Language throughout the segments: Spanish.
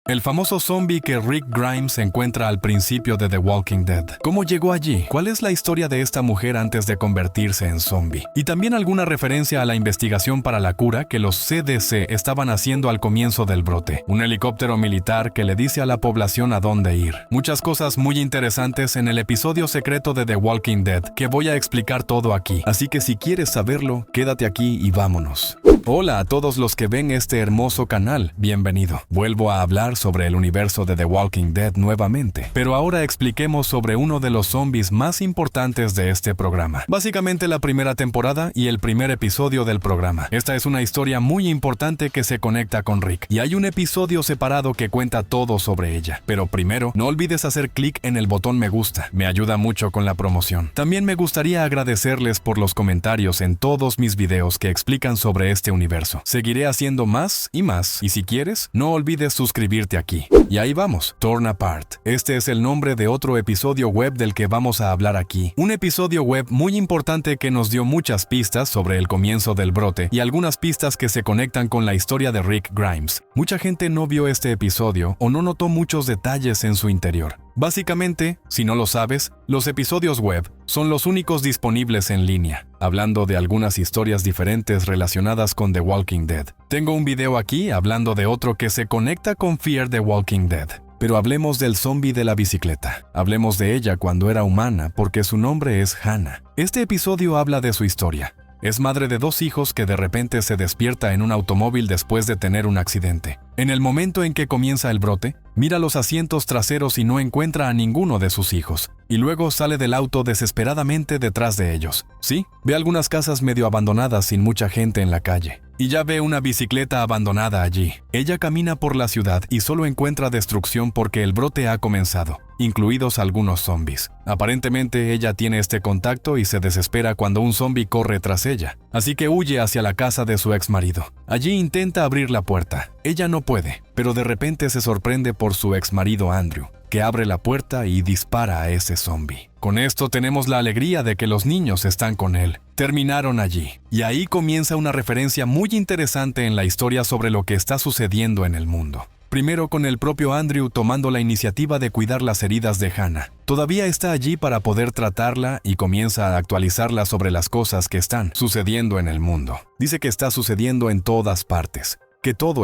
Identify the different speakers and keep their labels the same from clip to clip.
Speaker 1: El famoso zombie que Rick Grimes encuentra al principio de The Walking Dead. ¿Cómo llegó allí? ¿Cuál es la historia de esta mujer antes de convertirse en zombie? Y también alguna referencia a la investigación para la cura que los CDC estaban haciendo al comienzo del brote. Un helicóptero militar que le dice a la población a dónde ir. Muchas cosas muy interesantes en el episodio secreto de The Walking Dead que voy a explicar todo aquí. Así que si quieres saberlo, quédate aquí y vámonos. Hola a todos los que ven este hermoso canal, bienvenido. Vuelvo a hablar sobre el universo de The Walking Dead nuevamente, pero ahora expliquemos sobre uno de los zombies más importantes de este programa. Básicamente la primera temporada y el primer episodio del programa. Esta es una historia muy importante que se conecta con Rick, y hay un episodio separado que cuenta todo sobre ella. Pero primero, no olvides hacer clic en el botón me gusta, me ayuda mucho con la promoción. También me gustaría agradecerles por los comentarios en todos mis videos que explican sobre este universo. Seguiré haciendo más, y si quieres, no olvides suscribirte aquí. Y ahí vamos, Torn Apart. Este es el nombre de otro episodio web del que vamos a hablar aquí. Un episodio web muy importante que nos dio muchas pistas sobre el comienzo del brote y algunas pistas que se conectan con la historia de Rick Grimes. Mucha gente no vio este episodio o no notó muchos detalles en su interior. Básicamente, si no lo sabes, los episodios web son los únicos disponibles en línea, hablando de algunas historias diferentes relacionadas con The Walking Dead. Tengo un video aquí hablando de otro que se conecta con Fear the Walking Dead. Pero hablemos del zombie de la bicicleta. Hablemos de ella cuando era humana porque su nombre es Hannah. Este episodio habla de su historia. Es madre de 2 hijos que de repente se despierta en un automóvil después de tener un accidente. En el momento en que comienza el brote, mira los asientos traseros y no encuentra a ninguno de sus hijos. Y luego sale del auto desesperadamente detrás de ellos. Sí, ve algunas casas medio abandonadas sin mucha gente en la calle. Y ya ve una bicicleta abandonada allí. Ella camina por la ciudad y solo encuentra destrucción porque el brote ha comenzado, incluidos algunos zombies. Aparentemente ella tiene este contacto y se desespera cuando un zombie corre tras ella. Así que huye hacia la casa de su ex marido. Allí intenta abrir la puerta. Ella no puede, pero de repente se sorprende por su ex marido Andrew, que abre la puerta y dispara a ese zombie. Con esto tenemos la alegría de que los niños están con él. Terminaron allí. Y ahí comienza una referencia muy interesante en la historia sobre lo que está sucediendo en el mundo. Primero con el propio Andrew tomando la iniciativa de cuidar las heridas de Hannah. Todavía está allí para poder tratarla y comienza a actualizarla sobre las cosas que están sucediendo en el mundo. Dice que está sucediendo en todas partes, que todo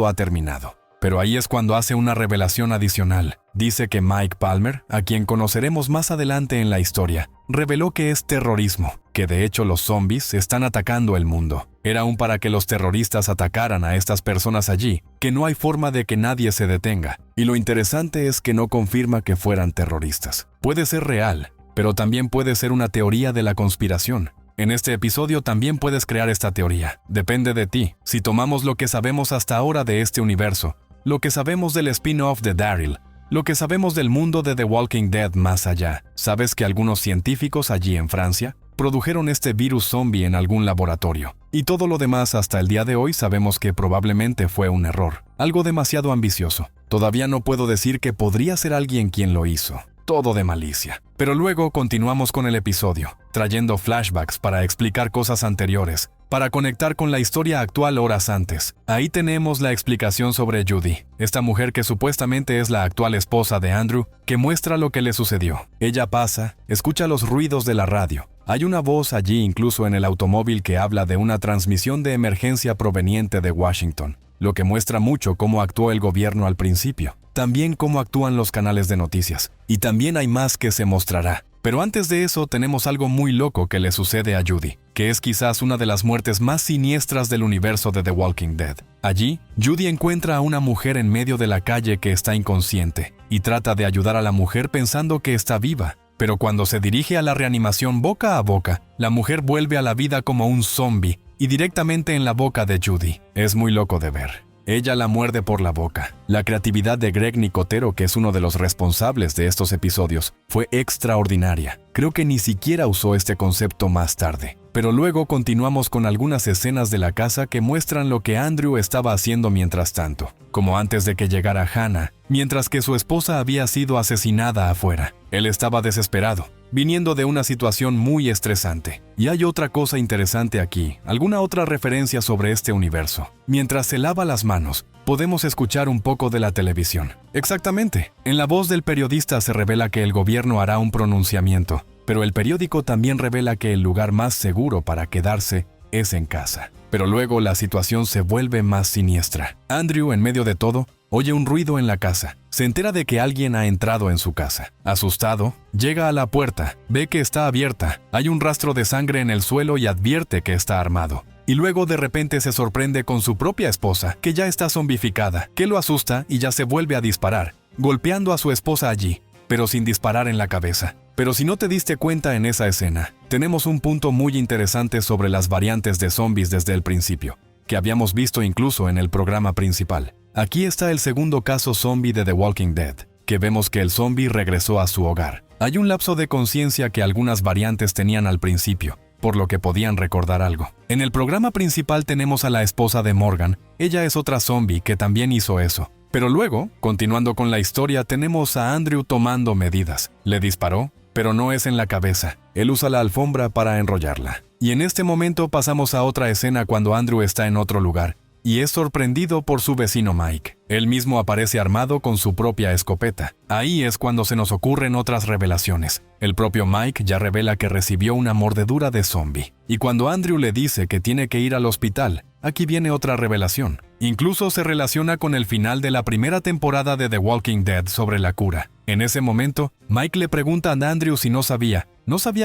Speaker 1: ha terminado. Pero ahí es cuando hace una revelación adicional. Dice que Mike Palmer, a quien conoceremos más adelante en la historia, reveló que es terrorismo, que de hecho los zombies están atacando el mundo. Era aún para que los terroristas atacaran a estas personas allí, que no hay forma de que nadie se detenga. Y lo interesante es que no confirma que fueran terroristas. Puede ser real, pero también puede ser una teoría de la conspiración. En este episodio también puedes crear esta teoría. Depende de ti. Si tomamos lo que sabemos hasta ahora de este universo, lo que sabemos del spin-off de Daryl, lo que sabemos del mundo de The Walking Dead más allá, ¿sabes que algunos científicos allí en Francia produjeron este virus zombie en algún laboratorio? Y todo lo demás hasta el día de hoy sabemos que probablemente fue un error, algo demasiado ambicioso. Todavía no puedo decir que podría ser alguien quien lo hizo. Todo de malicia. Pero luego continuamos con el episodio, trayendo flashbacks para explicar cosas anteriores, para conectar con la historia actual horas antes. Ahí tenemos la explicación sobre Judy, esta mujer que supuestamente es la actual esposa de Andrew, que muestra lo que le sucedió. Ella pasa, escucha los ruidos de la radio. Hay una voz allí incluso en el automóvil que habla de una transmisión de emergencia proveniente de Washington, lo que muestra mucho cómo actuó el gobierno al principio. También cómo actúan los canales de noticias. Y también hay más que se mostrará. Pero antes de eso tenemos algo muy loco que le sucede a Judy, que es quizás una de las muertes más siniestras del universo de The Walking Dead. Allí, Judy encuentra a una mujer en medio de la calle que está inconsciente, y trata de ayudar a la mujer pensando que está viva. Pero cuando se dirige a la reanimación boca a boca, la mujer vuelve a la vida como un zombie, y directamente en la boca de Judy. Es muy loco de ver. Ella la muerde por la boca. La creatividad de Greg Nicotero, que es uno de los responsables de estos episodios, fue extraordinaria. Creo que ni siquiera usó este concepto más tarde. Pero luego continuamos con algunas escenas de la casa que muestran lo que Andrew estaba haciendo mientras tanto, como antes de que llegara Hannah, mientras que su esposa había sido asesinada afuera. Él estaba desesperado. viniendo de una situación muy estresante. Y hay otra cosa interesante aquí, alguna otra referencia sobre este universo. Mientras se lava las manos, podemos escuchar un poco de la televisión. Exactamente, en la voz del periodista se revela que el gobierno hará un pronunciamiento, pero el periódico también revela que el lugar más seguro para quedarse es en casa. Pero luego la situación se vuelve más siniestra. Andrew, en medio de todo, oye un ruido en la casa. Se entera de que alguien ha entrado en su casa. Asustado, llega a la puerta, ve que está abierta, hay un rastro de sangre en el suelo y advierte que está armado. Y luego de repente se sorprende con su propia esposa, que ya está zombificada, que lo asusta y ya se vuelve a disparar, golpeando a su esposa allí, pero sin disparar en la cabeza. Pero si no te diste cuenta en esa escena, tenemos un punto muy interesante sobre las variantes de zombies desde el principio, que habíamos visto incluso en el programa principal. Aquí está el segundo caso zombie de The Walking Dead, que vemos que el zombie regresó a su hogar. Hay un lapso de conciencia que algunas variantes tenían al principio, por lo que podían recordar algo. En el programa principal tenemos a la esposa de Morgan, ella es otra zombie que también hizo eso. Pero luego, continuando con la historia, tenemos a Andrew tomando medidas. Le disparó, pero no es en la cabeza. Él usa la alfombra para enrollarla. Y en este momento pasamos a otra escena cuando Andrew está en otro lugar y es sorprendido por su vecino Mike. Él mismo aparece armado con su propia escopeta. Ahí es cuando se nos ocurren otras revelaciones. El propio Mike ya revela que recibió una mordedura de zombie. Y cuando Andrew le dice que tiene que ir al hospital, aquí viene otra revelación. Incluso se relaciona con el final de la primera temporada de The Walking Dead sobre la cura. En ese momento, Mike le pregunta a Andrew si no sabía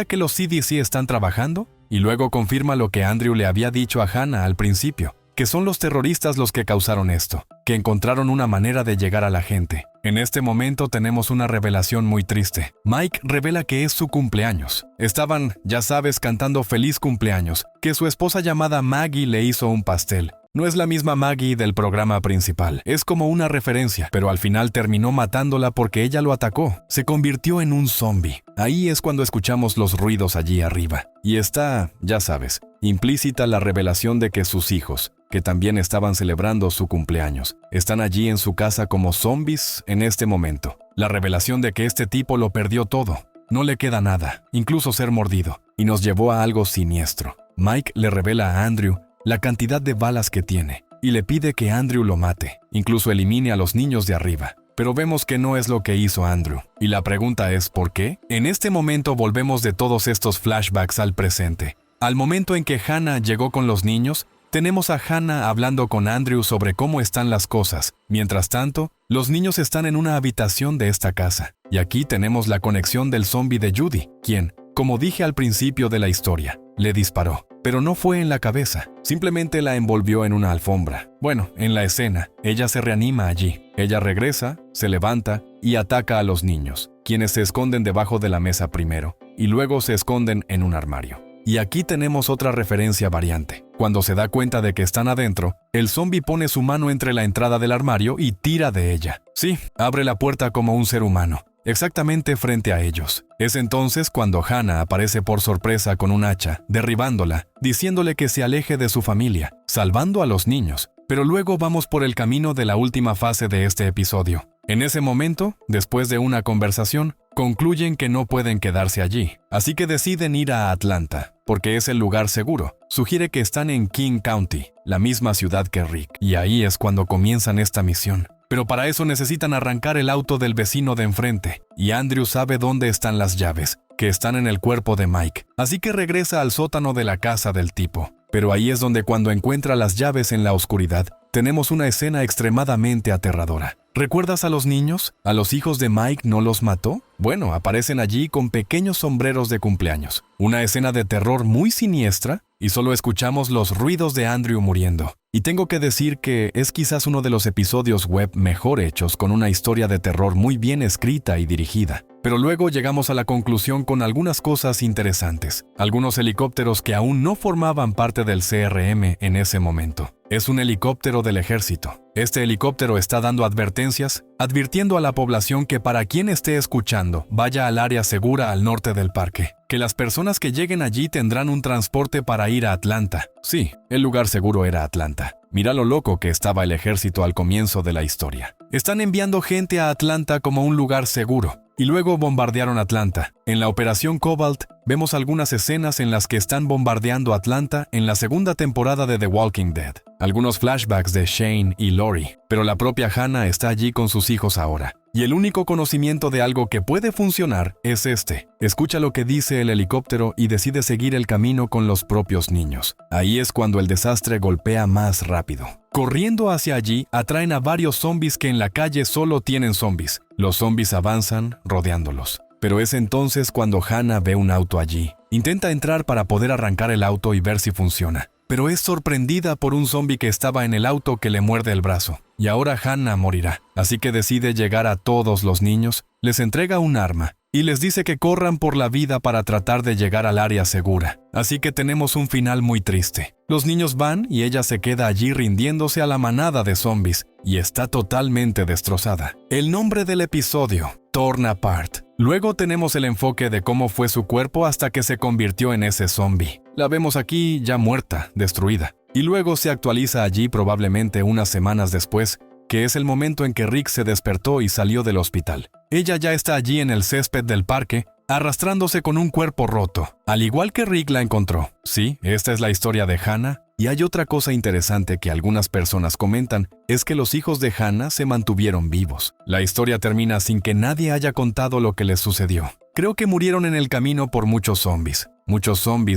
Speaker 1: que los CDC están trabajando, y luego confirma lo que Andrew le había dicho a Hannah al principio, que son los terroristas los que causaron esto, que encontraron una manera de llegar a la gente. En este momento tenemos una revelación muy triste. Mike revela que es su cumpleaños. Estaban, ya sabes, cantando feliz cumpleaños, que su esposa llamada Maggie le hizo un pastel. No es la misma Maggie del programa principal, es como una referencia, pero al final terminó matándola porque ella lo atacó. Se convirtió en un zombie. Ahí es cuando escuchamos los ruidos allí arriba. Y está, ya sabes, implícita la revelación de que sus hijos, que también estaban celebrando su cumpleaños, están allí en su casa como zombies en este momento. La revelación de que este tipo lo perdió todo. No le queda nada, incluso ser mordido, y nos llevó a algo siniestro. Mike le revela a Andrew la cantidad de balas que tiene, y le pide que Andrew lo mate, incluso elimine a los niños de arriba. Pero vemos que no es lo que hizo Andrew. Y la pregunta es ¿por qué? En este momento volvemos de todos estos flashbacks al presente. Al momento en que Hannah llegó con los niños, tenemos a Hannah hablando con Andrew sobre cómo están las cosas. Mientras tanto, los niños están en una habitación de esta casa. Y aquí tenemos la conexión del zombie de Judy, quien, como dije al principio de la historia, le disparó. Pero no fue en la cabeza, simplemente la envolvió en una alfombra. Bueno, en la escena, ella se reanima allí. Ella regresa, se levanta y ataca a los niños, quienes se esconden debajo de la mesa primero, y luego se esconden en un armario. Y aquí tenemos otra referencia variante. Cuando se da cuenta de que están adentro, el zombie pone su mano entre la entrada del armario y tira de ella. Sí, abre la puerta como un ser humano, exactamente frente a ellos. Es entonces cuando Hannah aparece por sorpresa con un hacha, derribándola, diciéndole que se aleje de su familia, salvando a los niños. Pero luego vamos por el camino de la última fase de este episodio. En ese momento, después de una conversación, concluyen que no pueden quedarse allí, así que deciden ir a Atlanta, porque es el lugar seguro. Sugiere que están en King County, la misma ciudad que Rick, y ahí es cuando comienzan esta misión. Pero para eso necesitan arrancar el auto del vecino de enfrente, y Andrew sabe dónde están las llaves, que están en el cuerpo de Mike, así que regresa al sótano de la casa del tipo. Pero ahí es donde cuando encuentra las llaves en la oscuridad, tenemos una escena extremadamente aterradora. ¿Recuerdas a los niños? ¿A los hijos de Mike no los mató? Bueno, aparecen allí con pequeños sombreros de cumpleaños. Una escena de terror muy siniestra y solo escuchamos los ruidos de Andrew muriendo. Y tengo que decir que es quizás uno de los episodios web mejor hechos con una historia de terror muy bien escrita y dirigida. Pero luego llegamos a la conclusión con algunas cosas interesantes. Algunos helicópteros que aún no formaban parte del CRM en ese momento. Es un helicóptero del ejército. Este helicóptero está dando advertencias, advirtiendo a la población que para quien esté escuchando, vaya al área segura al norte del parque. Que las personas que lleguen allí tendrán un transporte para ir a Atlanta. Sí, el lugar seguro era Atlanta. Mira lo loco que estaba el ejército al comienzo de la historia. Están enviando gente a Atlanta como un lugar seguro. y luego bombardearon Atlanta. En la Operación Cobalt, vemos algunas escenas en las que están bombardeando Atlanta en la segunda temporada de The Walking Dead. Algunos flashbacks de Shane y Lori, pero la propia Hannah está allí con sus hijos ahora. Y el único conocimiento de algo que puede funcionar es este. Escucha lo que dice el helicóptero y decide seguir el camino con los propios niños. Ahí es cuando el desastre golpea más rápido. Corriendo hacia allí, atraen a varios zombies que en la calle solo tienen zombies. Los zombies avanzan, rodeándolos. Pero es entonces cuando Hannah ve un auto allí. Intenta entrar para poder arrancar el auto y ver si funciona. Pero es sorprendida por un zombie que estaba en el auto que le muerde el brazo. Y ahora Hannah morirá. Así que decide llegar a todos los niños, les entrega un arma y les dice que corran por la vida para tratar de llegar al área segura. Así que tenemos un final muy triste. Los niños van y ella se queda allí rindiéndose a la manada de zombies y está totalmente destrozada. El nombre del episodio: Torn Apart. Luego tenemos el enfoque de cómo fue su cuerpo hasta que se convirtió en ese zombie. La vemos aquí ya muerta, destruida. Y luego se actualiza allí probablemente unas semanas después, que es el momento en que Rick se despertó y salió del hospital. Ella ya está allí en el césped del parque, arrastrándose con un cuerpo roto, al igual que Rick la encontró. Sí, esta es la historia de Hannah. Y hay otra cosa interesante que algunas personas comentan, es que los hijos de Hannah se mantuvieron vivos. La historia termina sin que nadie haya contado lo que les sucedió. Creo que murieron en el camino por muchos zombies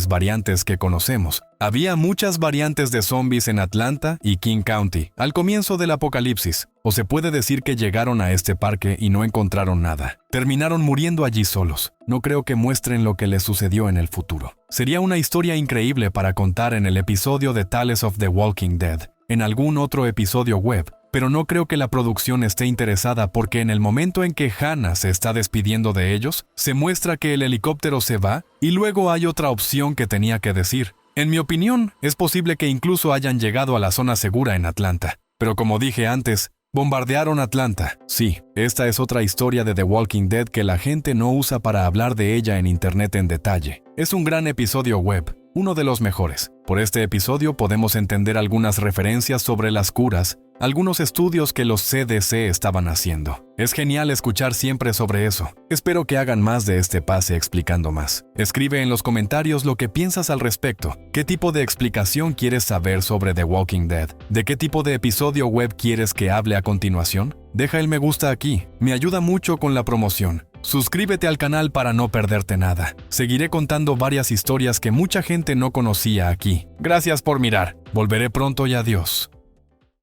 Speaker 1: variantes que conocemos. Había muchas variantes de zombies en Atlanta y King County al comienzo del apocalipsis. O se puede decir que llegaron a este parque y no encontraron nada. Terminaron muriendo allí solos. No creo que muestren lo que les sucedió en el futuro. Sería una historia increíble para contar en el episodio de Tales of the Walking Dead, en algún otro episodio web, pero no creo que la producción esté interesada porque en el momento en que Hannah se está despidiendo de ellos, se muestra que el helicóptero se va y luego hay otra opción que tenía que decir. En mi opinión, es posible que incluso hayan llegado a la zona segura en Atlanta. Pero como dije antes, bombardearon Atlanta. Sí, esta es otra historia de The Walking Dead que la gente no usa para hablar de ella en internet en detalle. Es un gran episodio web, uno de los mejores. Por este episodio podemos entender algunas referencias sobre las curas, algunos estudios que los CDC estaban haciendo. Es genial escuchar siempre sobre eso. Espero que hagan más de este pase explicando más. Escribe en los comentarios lo que piensas al respecto. ¿Qué tipo de explicación quieres saber sobre The Walking Dead? ¿De qué tipo de episodio web quieres que hable a continuación? Deja el me gusta aquí. Me ayuda mucho con la promoción. Suscríbete al canal para no perderte nada. Seguiré contando varias historias que mucha gente no conocía aquí. Gracias por mirar. Volveré pronto y adiós.